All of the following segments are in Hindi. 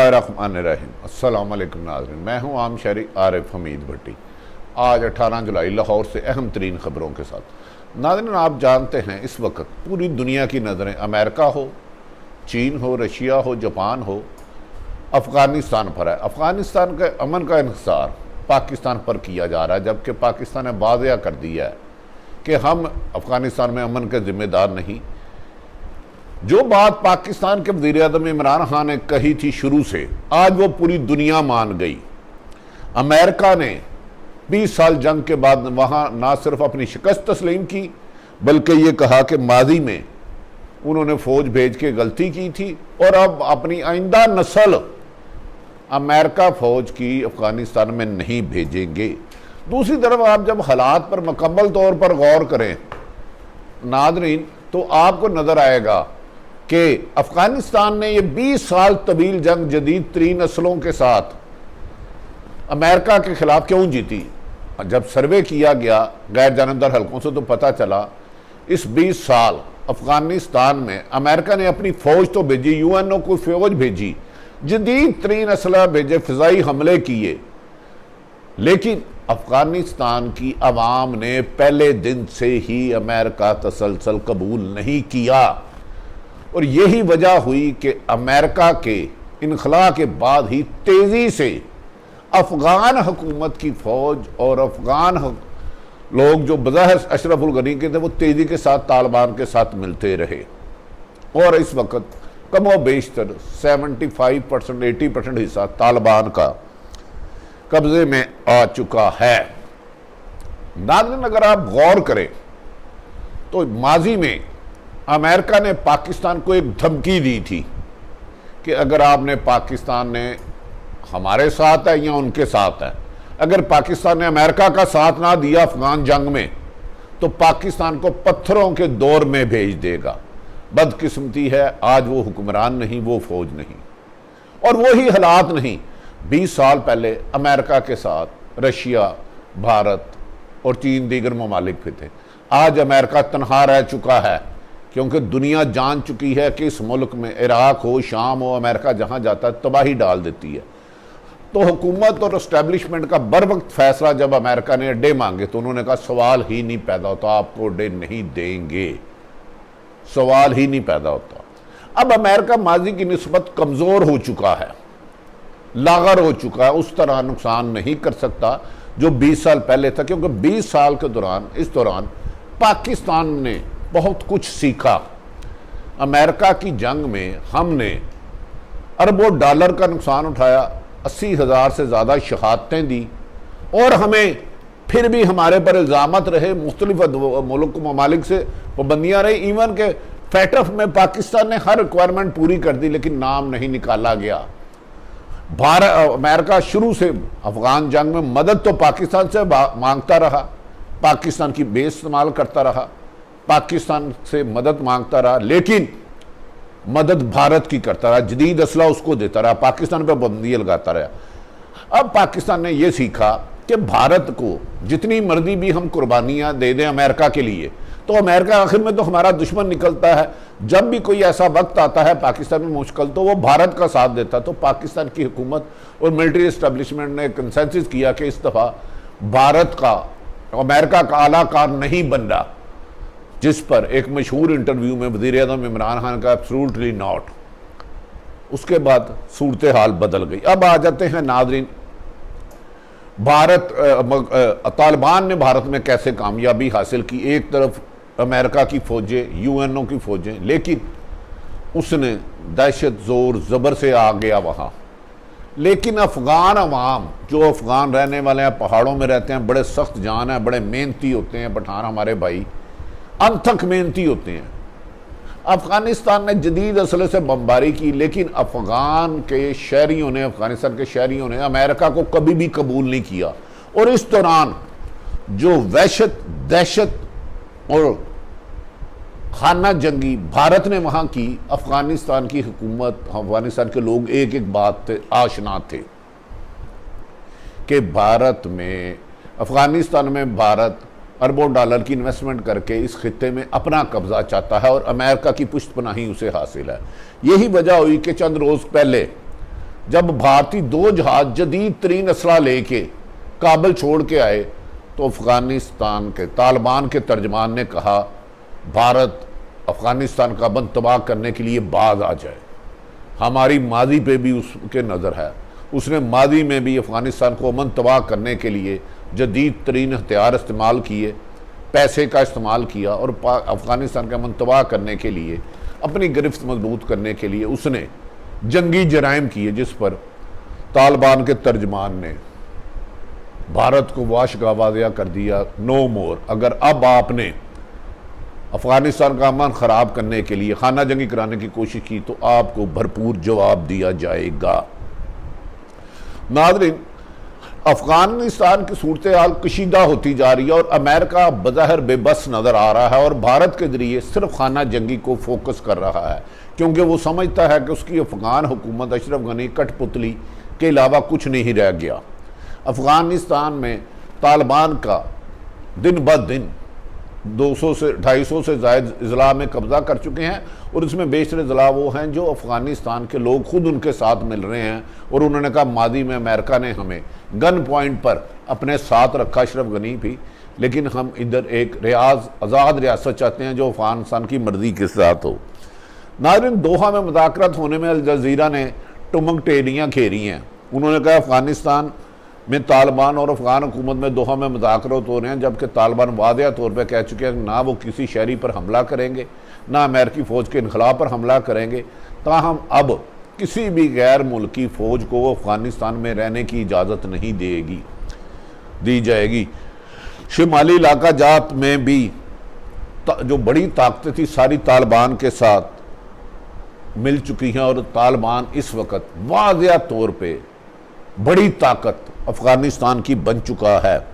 बिस्मिल्लाहिर्रहमानिर्रहीम। अस्सलाम वालेकुम नाज़रीन, मैं हूँ आम शहरी आरिफ हमीद भट्टी। आज 18 जुलाई लाहौर से अहम तरीन ख़बरों के साथ। नाज़रीन, आप जानते हैं इस वक्त पूरी दुनिया की नज़रें अमेरिका हो, चीन हो, रशिया हो, जापान हो, अफ़गानिस्तान पर है। अफ़गानिस्तान के अमन का इंहिसार पाकिस्तान पर किया जा रहा है, जबकि पाकिस्तान ने वाज़ेह कर दिया है कि हम अफ़गानिस्तान में अमन के ज़िम्मेदार नहीं। जो बात पाकिस्तान के वज़ीर-ए-आज़म इमरान खान ने कही थी शुरू से, आज वो पूरी दुनिया मान गई। अमेरिका ने 20 साल जंग के बाद वहाँ ना सिर्फ अपनी शिकस्त तस्लीम की, बल्कि ये कहा कि माजी में उन्होंने फ़ौज भेज के गलती की थी और अब अपनी आइंदा नस्ल अमेरिका फ़ौज की अफ़गानिस्तान में नहीं भेजेंगे। दूसरी तरफ आप जब हालात पर मुकम्मल तौर पर गौर करें नाज़रीन, तो आपको नज़र आएगा कि अफ़गानिस्तान ने ये 20 साल तवील जंग जदीद तरीन नस्लों के साथ अमेरिका के ख़िलाफ़ क्यों जीती। जब सर्वे किया गया गैर जानबदार हलकों से, तो पता चला इस 20 साल अफ़गानिस्तान में अमेरिका ने अपनी फ़ौज तो भेजी, यूएनओ को फ़ौज भेजी, जदीद तरीन असलहा भेजे, फ़िज़ाई हमले किए, लेकिन अफ़गानिस्तान की आवाम ने पहले दिन से ही अमेरिका तसलसल कबूल नहीं किया। और यही वजह हुई कि अमेरिका के इनखला के बाद ही तेज़ी से अफ़गान हुकूमत की फ़ौज और अफ़गान लोग जो बज़ाहिर अशरफुल गनी के थे, वो तेज़ी के साथ तालिबान के साथ मिलते रहे। और इस वक्त कमो बेशतर 75% 80% हिस्सा तालिबान का कब्ज़े में आ चुका है। नाज़रीन, अगर आप गौर करें तो माजी में अमेरिका ने पाकिस्तान को एक धमकी दी थी कि अगर आपने पाकिस्तान ने हमारे साथ है या उनके साथ है, अगर पाकिस्तान ने अमेरिका का साथ ना दिया अफगान जंग में, तो पाकिस्तान को पत्थरों के दौर में भेज देगा। बदकिस्मती है, आज वो हुक्मरान नहीं, वो फौज नहीं, और वही हालात नहीं 20 साल पहले अमेरिका के साथ रशिया, भारत और चीन दीगर ममालिक भी थे। आज अमेरिका तनहा रह चुका है, क्योंकि दुनिया जान चुकी है कि इस मुल्क में इराक हो, शाम हो, अमेरिका जहाँ जाता है तबाही डाल देती है। तो हुकूमत और इस्टेब्लिशमेंट का बर वक्त फैसला जब अमेरिका ने अड्डे मांगे, तो उन्होंने कहा सवाल ही नहीं पैदा होता, आपको अड्डे नहीं देंगे, सवाल ही नहीं पैदा होता। अब अमेरिका माजी की निस्बत कमज़ोर हो चुका है, लागर हो चुका है, उस तरह नुकसान नहीं कर सकता जो 20 साल पहले था, क्योंकि 20 साल के दौरान इस दौरान पाकिस्तान ने बहुत कुछ सीखा। अमेरिका की जंग में हमने अरबों डॉलर का नुकसान उठाया, 80,000 से ज़्यादा शहादतें दी, और हमें फिर भी हमारे पर इल्ज़ामत रहे, मुख्तलिफ मुल्क ममालिक से पाबंदियाँ रही। इवन के फैटफ में पाकिस्तान ने हर रिक्वायरमेंट पूरी कर दी, लेकिन नाम नहीं निकाला गया। अमेरिका शुरू से अफगान जंग में मदद तो पाकिस्तान से मांगता रहा, पाकिस्तान की बेस इस्तेमाल करता रहा, पाकिस्तान से मदद मांगता रहा, लेकिन मदद भारत की करता रहा, जदीद असला उसको देता रहा, पाकिस्तान पर पाबंदियाँ लगाता रहा। अब पाकिस्तान ने यह सीखा कि भारत को जितनी मर्जी भी हम कुर्बानियाँ दे दें अमेरिका के लिए, तो अमेरिका आखिर में तो हमारा दुश्मन निकलता है। जब भी कोई ऐसा वक्त आता है पाकिस्तान में मुश्किल, तो वो भारत का साथ देता। तो पाकिस्तान की हुकूमत और मिलिट्री इस्टेब्लिशमेंट ने कंसेंसस किया कि इस दफ़ा भारत का अमेरिका का आलाकार नहीं बन रहा, जिस पर एक मशहूर इंटरव्यू में वज़ीर-ए-आज़म इमरान खान का एब्सोल्युटली नॉट। उसके बाद सूरत हाल बदल गई। अब आ जाते हैं नाज़रीन, तालिबान ने भारत में कैसे कामयाबी हासिल की। एक तरफ अमेरिका की फ़ौजें, यूएनओ की फ़ौजें, लेकिन उसने दहशत ज़ोर ज़बर से आ गया वहाँ। लेकिन अफ़गान अवाम, जो अफ़गान रहने वाले हैं, पहाड़ों में रहते हैं, बड़े सख्त जान हैं, बड़े मेहनती होते हैं, पठान हमारे भाई अनथक मेहनती होते हैं। अफ़गानिस्तान ने जदीद असले से बमबारी की, लेकिन अफ़गान के शहरियों ने, अफ़गानिस्तान के शहरियों ने अमेरिका को कभी भी कबूल नहीं किया। और इस दौरान जो वहशत, दहशत और खाना जंगी भारत ने वहाँ की, अफ़गानिस्तान की हुकूमत, अफ़गानिस्तान के लोग एक एक बात से आशना थे कि भारत में, अफ़गानिस्तान में भारत अरबों डॉलर की इन्वेस्टमेंट करके इस खित्ते में अपना कब्जा चाहता है और अमेरिका की पुष्टपनाही उसे हासिल है। यही वजह हुई कि चंद रोज़ पहले जब भारतीय 2 जहाज जदीद तरीन असला लेके काबुल छोड़ के आए तो अफगानिस्तान के तालिबान के तर्जमान ने कहा भारत अफगानिस्तान का अमन तबाह करने के लिए बाज आ जाए। हमारी माजी पे भी उसके नज़र है, उसने माजी में भी अफगानिस्तान को अमन तबाह करने के लिए जदीद तरीन हथियार इस्तेमाल किए, पैसे का इस्तेमाल किया और अफगानिस्तान का अमन तबाह करने के लिए, अपनी गिरफ्त मजबूत करने के लिए उसने जंगी जराइम किए, जिस पर तालिबान के तर्जमान ने भारत को वाशगा वाज़िया कर दिया, नो मोर। अगर अब आपने अफगानिस्तान का अमन ख़राब करने के लिए खाना जंगी कराने की कोशिश की तो आपको भरपूर जवाब दिया जाएगा। नाज़रीन, अफगानिस्तान की सूरत हाल कशीदा होती जा रही है और अमेरिका बज़ाहिर बेबस नज़र आ रहा है और भारत के ज़रिए सिर्फ खाना जंगी को फोकस कर रहा है, क्योंकि वो समझता है कि उसकी अफ़गान हुकूमत अशरफ गनी कठपुतली के अलावा कुछ नहीं रह गया। अफ़गानिस्तान में तालिबान का दिन ब दिन 200 से 250 से ज़ायद अज़ला में कब्ज़ा कर चुके हैं और इसमें बेशतर अज़ला वो हैं जो अफ़गानिस्तान के लोग खुद उनके साथ मिल रहे हैं और उन्होंने कहा मादी में अमेरिका ने हमें गन पॉइंट पर अपने साथ रखा, अशरफ गनी भी, लेकिन हम इधर एक आज़ाद रियासत चाहते हैं जो अफ़गानिस्तान की मर्ज़ी के साथ हो। नाज़रीन, दोहा में मुज़ाकरात होने में अल जज़ीरा ने टुमक टेढ़ियाँ घेरी हैं। उन्होंने कहा अफ़गानिस्तान में तालिबान और अफ़गान हुकूमत में दोहा में मुज़ाकरात हो रहे हैं, जबकि तालिबान वाज़ेह तौर पर कह चुके हैं ना वो किसी शहरी पर हमला करेंगे, ना अमेरिकी फ़ौज के इनखला पर हमला करेंगे। ताहम अब किसी भी गैर मुल्की फ़ौज को अफ़गानिस्तान में रहने की इजाज़त नहीं दी जाएगी। शुमाली इलाका जात में भी जो बड़ी ताकतें थी सारी तालिबान के साथ मिल चुकी हैं और तालिबान इस वक्त वाज़ेह तौर पे बड़ी ताकत अफ़गानिस्तान की बन चुका है।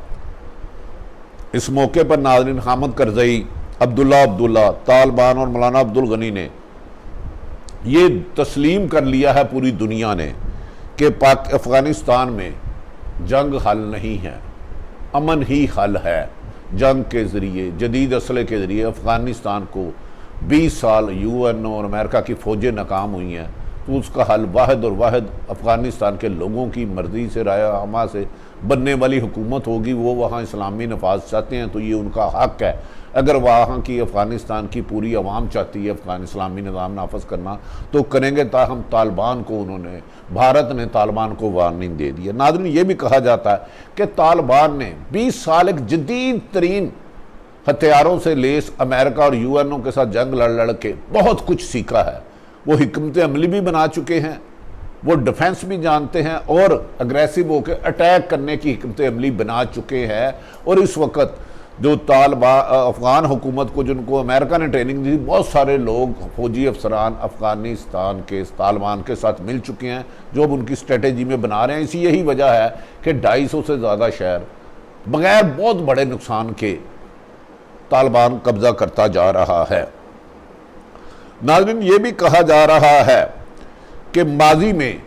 इस मौके पर नाज़रीन, हामिद करज़ई, अब्दुल्ला, तालिबान और मौलाना अब्दुल गनी ने ये तस्लीम कर लिया है पूरी दुनिया ने कि अफ़गानिस्तान में जंग हल नहीं है, अमन ही हल है। जंग के ज़रिए, जदीद असले के ज़रिए अफ़गानिस्तान को 20 साल UN और अमेरिका की फ़ौजें नाकाम हुई हैं, तो उसका हल वाहिद और वाहिद अफ़गानिस्तान के लोगों की मर्ज़ी से, राय आमा से बनने वाली हुकूमत होगी। वो वहाँ इस्लामी नफाज चाहते हैं तो ये उनका हक़ है। अगर वहाँ की अफ़गानिस्तान की पूरी आवाम चाहती है अफ़गान इस्लामी निज़ाम नाफज करना तो करेंगे। ताहम तालिबान को भारत ने तालिबान को वार्निंग दे दी है। नाज़रीन, ये भी कहा जाता है कि तालिबान ने 20 साल एक जदीद तरीन हथियारों से लेस अमेरिका और UN के साथ जंग लड़ के बहुत कुछ सीखा है। वो हिकमत अमली भी बना चुके हैं, वो डिफेंस भी जानते हैं और अग्रेसिव होकर अटैक करने की हिकमत अमली बना चुके हैं। और इस वक्त जो अफ़गान हुकूमत को जिनको अमेरिका ने ट्रेनिंग दी, बहुत सारे लोग फौजी अफसरान अफ़गानिस्तान के तालिबान के साथ मिल चुके हैं जो अब उनकी स्ट्रेटेजी में बना रहे हैं। इसी यही वजह है कि 250 से ज़्यादा शहर बगैर बहुत बड़े नुकसान के तालिबान कब्ज़ा करता जा रहा है। नाज़रीन, ये भी कहा जा रहा है कि माजी में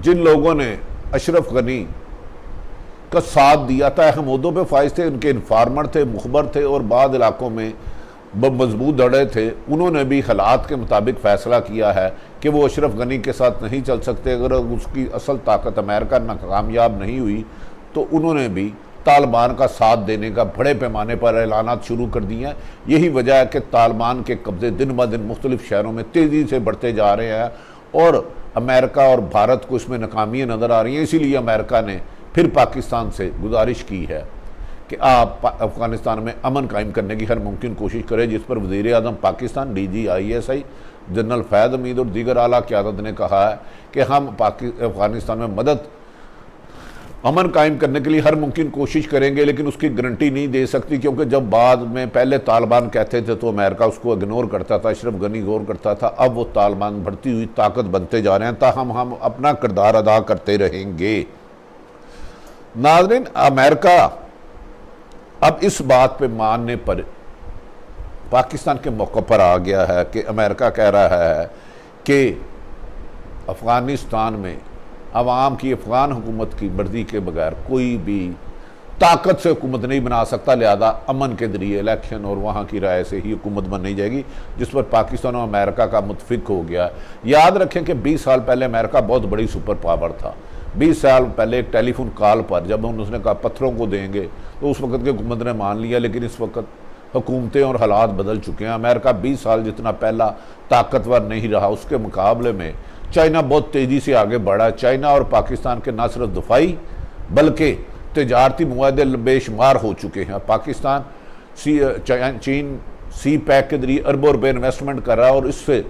जिन लोगों ने अशरफ गनी का साथ दिया था, अहम ओहदों पे फाइज थे, उनके इन्फार्मर थे, मुखबर थे और बाद इलाकों में मजबूत दड़े थे, उन्होंने भी हालात के मुताबिक फ़ैसला किया है कि वो अशरफ गनी के साथ नहीं चल सकते। अगर उसकी असल ताकत अमेरिका नाकामयाब नहीं हुई तो उन्होंने भी तालिबान का साथ देने का बड़े पैमाने पर ऐलानात शुरू कर दिए हैं। यही वजह है कि तालिबान के कब्ज़े दिन ब दिन मुख्तलिफ शहरों में तेज़ी से बढ़ते जा रहे हैं और अमेरिका और भारत को इसमें नाकामियाँ नज़र आ रही हैं। इसीलिए अमेरिका ने फिर पाकिस्तान से गुजारिश की है कि आप अफ़गानिस्तान में अमन कायम करने की हर मुमकिन कोशिश करें, जिस पर वज़ीर आज़म पाकिस्तान DG ISI जनरल फैज़ हमीद और दीगर आला क़यादत ने कहा है कि हम अफ़गानिस्तान में मदद अमन कायम करने के लिए हर मुमकिन कोशिश करेंगे, लेकिन उसकी गारंटी नहीं दे सकती, क्योंकि जब बाद में पहले तालिबान कहते थे तो अमेरिका उसको इग्नोर करता था, अशरफ गनी गौर करता था। अब वो तालिबान बढ़ती हुई ताकत बनते जा रहे हैं, ताहम हम अपना किरदार अदा करते रहेंगे। नाज़रीन, अमेरिका अब इस बात पे मानने पर पाकिस्तान के मौके पर आ गया है कि अमेरिका कह रहा है कि अफ़गानिस्तान में अवाम की अफ़गान हुकूमत की मर्ज़ी के बगैर कोई भी ताकत से हुकूमत नहीं बना सकता, लिहाजा अमन के जरिए इलेक्शन और वहाँ की राय से ही हुकूमत बन जाएगी, जिस पर पाकिस्तान और अमेरिका का मुतफिक हो गया। याद रखें कि 20 साल पहले अमेरिका बहुत बड़ी सुपर पावर था। 20 साल पहले एक टेलीफोन कॉल पर जब उसने कहा पत्थरों को देंगे तो उस वक्त की हुकूमत ने मान लिया, लेकिन इस वक्त हुकूमतें और हालात बदल चुके हैं। अमेरिका 20 साल जितना पहला ताकतवर नहीं रहा, उसके मुकाबले में चाइना बहुत तेज़ी से आगे बढ़ा। चाइना और पाकिस्तान के न सिर्फ दफाई बल्कि तजारती मुआहदे बेशुमार हो चुके हैं। पाकिस्तान चीन सी पैक के जरिए अरबों रुपये इन्वेस्टमेंट कर रहा है और इससे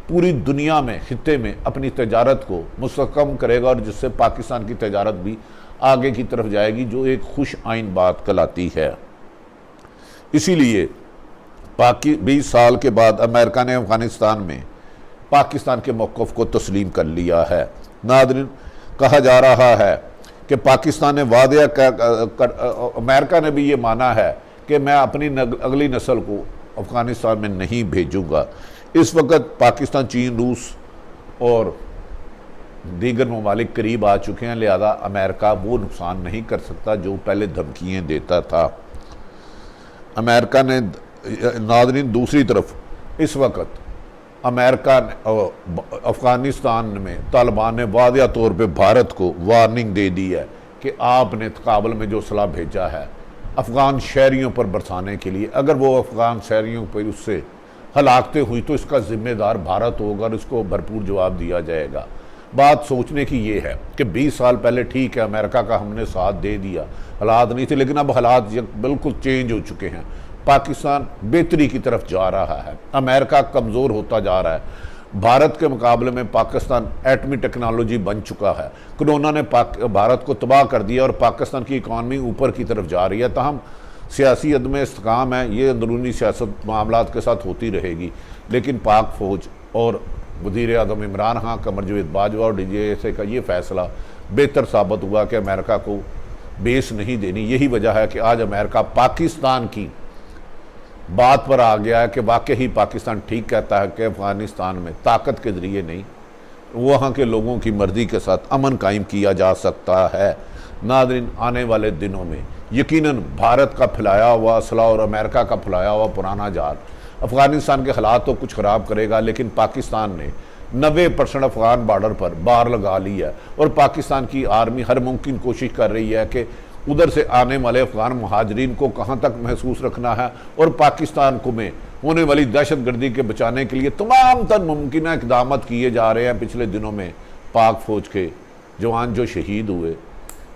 पूरी दुनिया में खित्ते में अपनी तजारत को मुस्तकम करेगा और जिससे पाकिस्तान की तजारत भी आगे की तरफ जाएगी, जो एक खुश आइन बात कहलाती है। इसीलिए 20 साल के बाद अमेरिका ने अफगानिस्तान में पाकिस्तान के मौक़िफ़ को तस्लीम कर लिया है। नाज़रीन, कहा जा रहा है कि पाकिस्तान ने वादे अमेरिका ने भी ये माना है कि मैं अपनी अगली नस्ल को अफ़गानिस्तान में नहीं भेजूँगा। इस वक्त पाकिस्तान, चीन, रूस और दीगर ममालिक करीब आ चुके हैं, लिहाजा अमेरिका वो नुकसान नहीं कर सकता जो पहले धमकियाँ देता था। अमेरिका ने, नाज़रीन, दूसरी तरफ इस वक्त अमेरिका अफ़गानिस्तान में तालिबान ने वादिया तौर पे भारत को वार्निंग दे दी है कि आपने काबुल में जो असला भेजा है अफ़गान शहरियों पर बरसाने के लिए, अगर वो अफ़गान शहरियों पर उससे हलाकतें हुई तो इसका ज़िम्मेदार भारत होगा और इसको भरपूर जवाब दिया जाएगा। बात सोचने की ये है कि 20 साल पहले ठीक है अमेरिका का हमने साथ दे दिया, हालात नहीं थे, लेकिन अब हालात बिल्कुल चेंज हो चुके हैं। पाकिस्तान बेहतरी की तरफ जा रहा है, अमेरिका कमज़ोर होता जा रहा है। भारत के मुकाबले में पाकिस्तान एटमी टेक्नोलॉजी बन चुका है। कोरोना ने भारत को तबाह कर दिया और पाकिस्तान की इकॉनमी ऊपर की तरफ जा रही है। तहम सियासी अदम इस्तेकाम है, ये अंदरूनी सियासत मामलात के साथ होती रहेगी, लेकिन पाक फ़ौज और वज़ीर आज़म इमरान खान, कमर जवेद बाजवा और DGSA का ये फ़ैसला बेहतर साबित हुआ कि अमेरिका को बेस नहीं देनी। यही वजह है कि आज अमेरिका पाकिस्तान की बात पर आ गया है कि वाकई ही पाकिस्तान ठीक कहता है कि अफ़गानिस्तान में ताकत के ज़रिए नहीं, वहाँ के लोगों की मर्ज़ी के साथ अमन कायम किया जा सकता है। नाज़रीन, आने वाले दिनों में यकीनन भारत का फैलाया हुआ असला और अमेरिका का फैलाया हुआ पुराना जाल अफ़गानिस्तान के हालात तो कुछ ख़राब करेगा, लेकिन पाकिस्तान ने 90% अफ़गान बॉर्डर पर बार लगा ली है और पाकिस्तान की आर्मी हर मुमकिन कोशिश कर रही है कि उधर से आने वाले अफ़गान महाजरीन को कहाँ तक महसूस रखना है और पाकिस्तान को में होने वाली दहशत गर्दी के बचाने के लिए तमाम तर मुमकिन इक़दाम किए जा रहे हैं। पिछले दिनों में पाक फ़ौज के जवान जो शहीद हुए,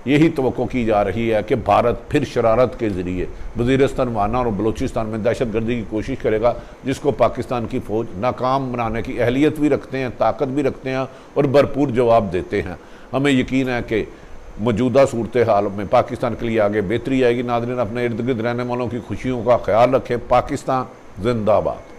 यही तवक्को की जा रही है कि भारत फिर शरारत के ज़रिए वज़ीरिस्तान, वाना और बलूचिस्तान में दहशत गर्दी की कोशिश करेगा, जिसको पाकिस्तान की फ़ौज नाकाम बनाने की अहलियत भी रखते हैं, ताकत भी रखते हैं और भरपूर जवाब देते हैं। हमें यकीन है कि मौजूदा सूरत हाल में पाकिस्तान के लिए आगे बेहतरी आएगी। नाज़रीन, अपने इर्द गिर्द रहने वालों की खुशियों का ख्याल रखें। पाकिस्तान जिंदाबाद।